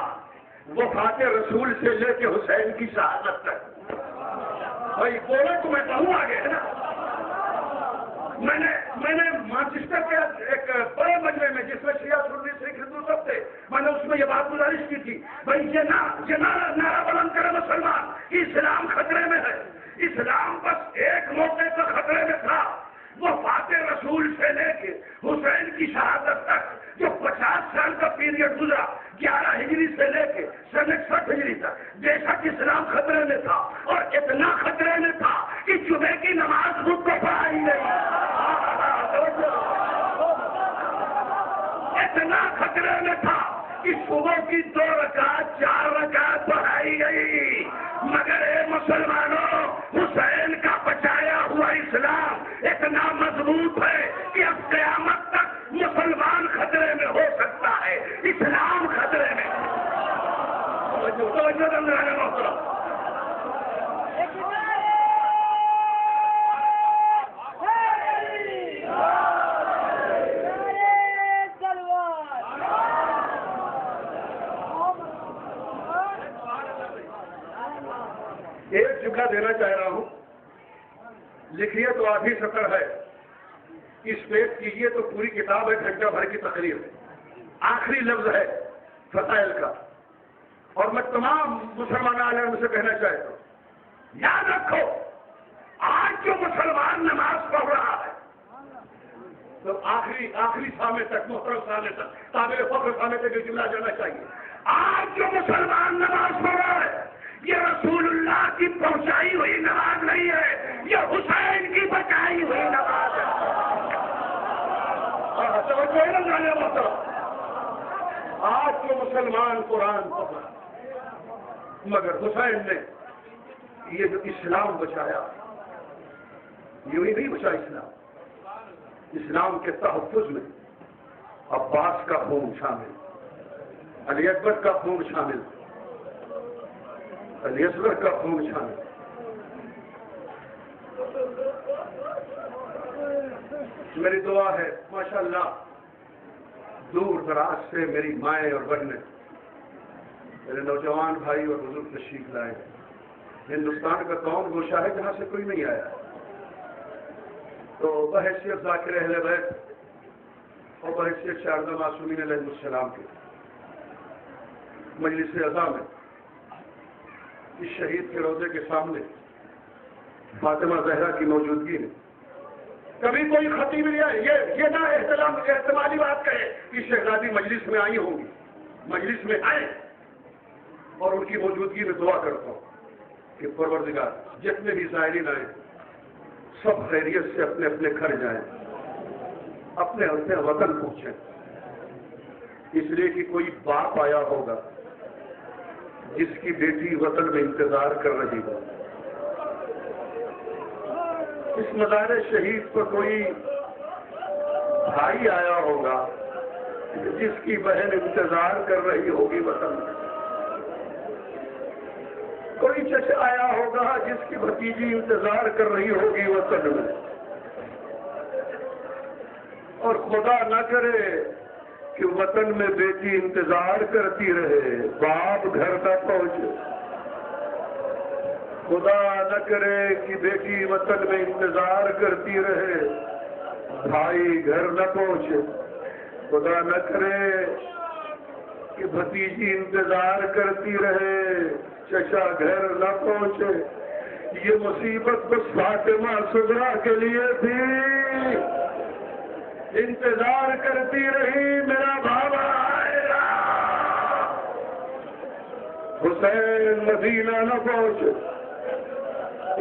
وفات رسول سے لے کے حسین کی شہادت تک۔ بھائی بولے تو میں کہوں آگے ہے نا، میں نے مانچسٹر کے ایک بڑے مجمع میں جس میں شیعہ سنی سکھ ہندو سب تھے، میں نے اس میں یہ بات گزارش کی تھی، بھائی یہ نعرہ بلند کرے مسلمان کہ اسلام خطرے میں ہے. اسلام بس ایک موقع پر خطرے میں تھا، وہ فاتح رسول سے لے کے حسین کی شہادت تک جو 50 سال کا پیریڈ گزرا، 11 ہجری سے لے کے سن 61 ہجری تک، بے شک اسلام خطرے میں تھا، اور اتنا خطرے میں تھا کہ جمعے کی نماز خود کو پڑھائی نہیں، اتنا خطرے میں تھا کہ صبح کی 2 رکعت 4 رکعت پڑھائی گئی. مگر اے مسلمانوں، حسین کا بچایا ہوا اسلام اتنا مضبوط ہے کہ اب قیامت تک مسلمان خطرے میں ہو سکتا ہے، اسلام خطرے میں. ایک جملہ دینا چاہ رہا ہوں، لکھیے تو آدھی سطر ہے، اس پیش کیجیے تو پوری کتاب ہے، گھنٹہ بھر کی تقریر ہے. آخری لفظ ہے فضائل کا، اور میں تمام مسلمان عالم سے کہنا چاہتا ہوں، یاد رکھو آج جو مسلمان نماز پڑھ رہا ہے تو آخری سامنے تک، محترم سامنے تک، قابل فخر سامنے تک یہ جملہ جانا چاہیے. آج جو مسلمان نماز پڑھ رہا ہے یہ رسول اللہ کی پہنچائی ہوئی نماز نہیں ہے، یہ حسین کی بچائی ہوئی نماز ہے. آج جو مسلمان قرآن پڑھا مگر حسین نے یہ جو اسلام بچایا، یوں ہی نہیں بچا اسلام کے تحفظ میں عباس کا خون شامل، علی اکبر کا خون شامل، علی اصغر کا خون شامل. میری دعا ہے ماشاءاللہ دور دراز سے میری مائیں اور بہنیں، میرے نوجوان بھائی اور بزرگ تشریف لائے. ہندوستان کا کون گوشہ ہے جہاں سے کوئی نہیں آیا، تو بحیثیت ذاکر اہل بیت اور بحیثیت شاردہ معصومین علیہ السلام کے مجلس عزا میں اس شہید کے روضے کے سامنے فاطمہ زہرا کی موجودگی میں کبھی کوئی خطیب یہ نہ احتمالی بات کہے کہ شہزادی مجلس میں آئی ہوں گی، مجلس میں آئے، اور ان کی موجودگی میں دعا کرتا ہوں کہ پروردگار جتنے بھی زائرین آئے سب خیریت سے اپنے اپنے گھر جائیں، اپنے اپنے وطن پہنچیں. اس لیے کہ کوئی باپ آیا ہوگا جس کی بیٹی وطن میں انتظار کر رہی ہو. اس مزار شہید پر کوئی بھائی آیا ہوگا جس کی بہن انتظار کر رہی ہوگی وطن میں. کوئی چچا آیا ہوگا جس کی بھتیجی انتظار کر رہی ہوگی وطن میں. اور خدا نہ کرے کہ وطن میں بیٹی انتظار کرتی رہے، باپ گھر نہ پہنچے. خدا نہ کرے کہ بیٹی وطن میں انتظار کرتی رہے، بھائی گھر نہ پہنچے. خدا نہ کرے کہ بھتیجی انتظار کرتی رہے، چچا گھر نہ پہنچے. یہ مصیبت بس فاطمہ صغرا کے لیے تھی، انتظار کرتی رہی میرا بابا آئے گا. حسین مدینہ نہ پہنچے،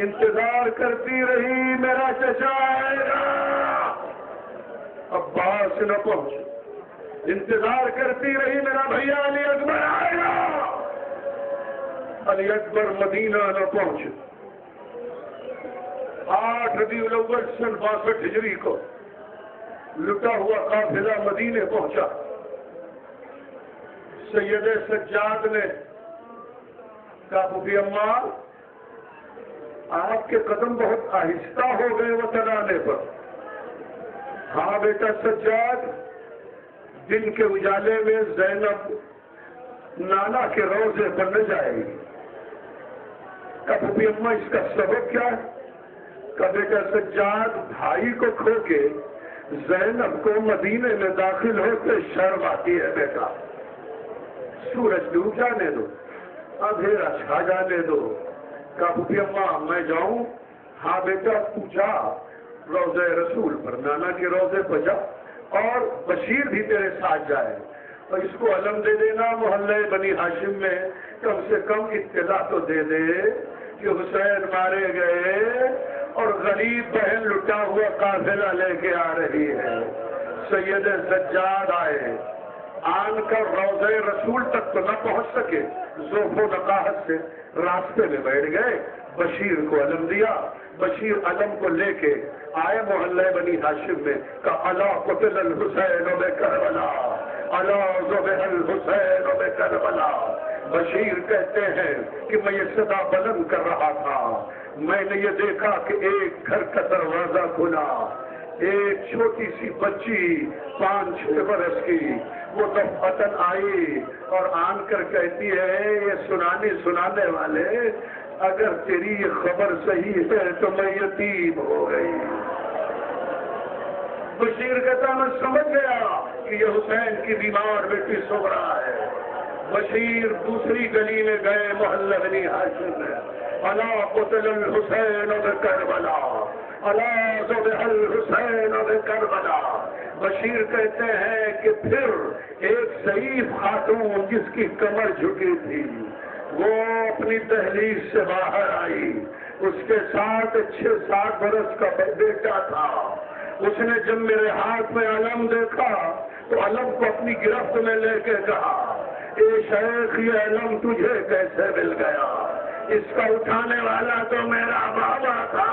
انتظار کرتی رہی میرا چچا آئے گا. عباس نہ پہنچے، انتظار کرتی رہی میرا بھیا علی اکبر آئے گا. علی اکبر مدینہ نہ پہنچے. 8 ربیع الاول سن 62 ہجری کو لٹا ہوا قافلہ مدینے پہنچا. سید سجاد نے کہا پھوپھی اماں آپ کے قدم بہت آہستہ ہو گئے وطن آنے پر. ہاں بیٹا سجاد، دن کے اجالے میں زینب نانا کے روضے پر نہ جائے گی. کہا پھوپھی اماں اس کا سبب کیا ہے؟ کہ بیٹا سجاد بھائی کو کھو کے زینب کو مدینے میں داخل ہوتے شرم آتی ہے بیٹا، سورج ڈوب جانے دو، اندھیرا چھا جانے دو۔ کہا اماں میں جاؤں؟ ہاں بیٹا پوچھا، روضہ رسول پر نانا کے روضے پر جا، اور بشیر بھی تیرے ساتھ جائے، اور اس کو علم دے دینا محلے بنی ہاشم میں کم سے کم اطلاع تو دے دے کہ حسین مارے گئے اور غریب بہن لٹا ہوا قافلہ لے کے آ رہی ہے۔ سید سجاد آئے، آن کر روضہ رسول تک تو نہ پہنچ سکے، ذوف و نقاہت سے راستے میں بیٹھ گئے، بشیر کو علم دیا، بشیر علم کو لے کے آئے محلہ بنی ہاشم میں، کہ الا قتل الحسین بکربلا، الا ذبح الحسین بکربلا۔ بشیر کہتے ہیں کہ میں یہ صدا بلند کر رہا تھا، میں نے یہ دیکھا کہ ایک گھر کا دروازہ کھلا، ایک چھوٹی سی بچی 5-6 برس کی وہ دفعتاً آئی اور آن کر کہتی ہے یہ سنانے والے، اگر تیری یہ خبر صحیح ہے تو میں یتیم ہو گئی۔ بشیر کہتا میں سمجھ گیا کہ یہ حسین کی بیمار بیٹی صغرا ہے۔ بشیر دوسری گلی میں گئے محلہ بنی ہاشم میں، الا قتل الحسین بکربلا، الا ذبح الحسین بکربلا۔ بشیر کہتے ہیں کہ پھر ایک ضعیف خاتون جس کی کمر جھکی تھی وہ اپنی دہلیز سے باہر آئی، اس کے ساتھ 6-7 برس کا بیٹا تھا۔ اس نے جب میرے ہاتھ میں علم دیکھا تو علم کو اپنی گرفت میں لے کے کہا، اے شیخ یہ علم تجھے کیسے مل گیا؟ اس کا اٹھانے والا تو میرا بابا تھا۔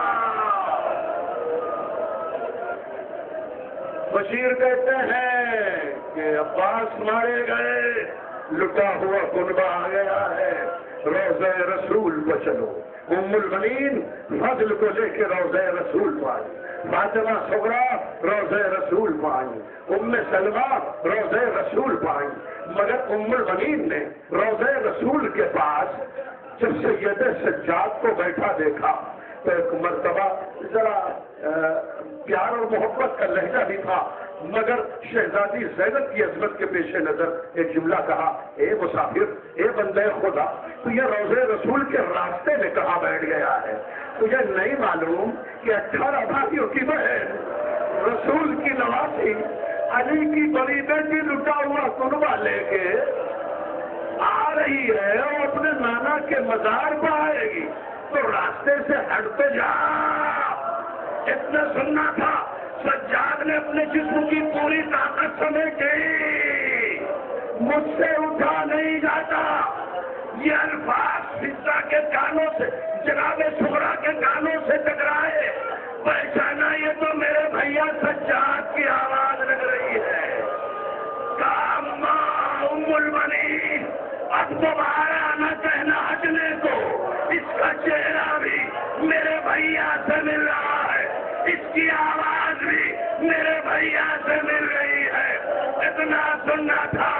بشیر کہتے ہیں کہ عباس مارے گئے، لٹا ہوا کنبہ آ گیا ہے، روضہ رسول کو چلو۔ ام البنین فضل کو لے کے روضہ رسول پائی، فاطمہ صغرا روضہ رسول پائی، ام سلمہ روضہ رسول پائی، مگر ام البنین نے روضہ رسول کے پاس جب سید سجاد کو بیٹھا دیکھا تو ایک مرتبہ ذرا پیار اور محبت کا لہجہ بھی تھا، مگر شہزادی زینب کی عظمت کے پیش نظر ایک جملہ کہا، اے مسافر، اے بندے خدا، تو یہ روضہ رسول کے راستے میں کہاں بیٹھ گیا ہے؟ تجھے نہیں معلوم کہ 18 بھائیوں کی بہن رسول کی نواسی علی کی بڑی بیٹی لٹا ہوا کنبہ لے کے آ رہی ہے اور اپنے نانا کے مزار پر آئے گی تو راستے سے ہٹ تو جا۔ اتنا سننا تھا، سجاد نے اپنے جسم کی پوری طاقت سمیٹی، مجھ سے اٹھا نہیں جاتا۔ یہ الفاظ فضا کے کانوں سے، جناب صغرا کے کانوں سے ٹکرائے، پہچانا یہ تو میرے بھیا سجاد کی آواز لگ رہی ہے۔ ام البنین اب دوبارہ نہ کہنا ہٹنے کو، اس کا چہرہ بھی میرے بھیا سے مل رہا ہے، اس کی آواز بھی میرے بھیا سے مل رہی ہے۔ اتنا سننا تھا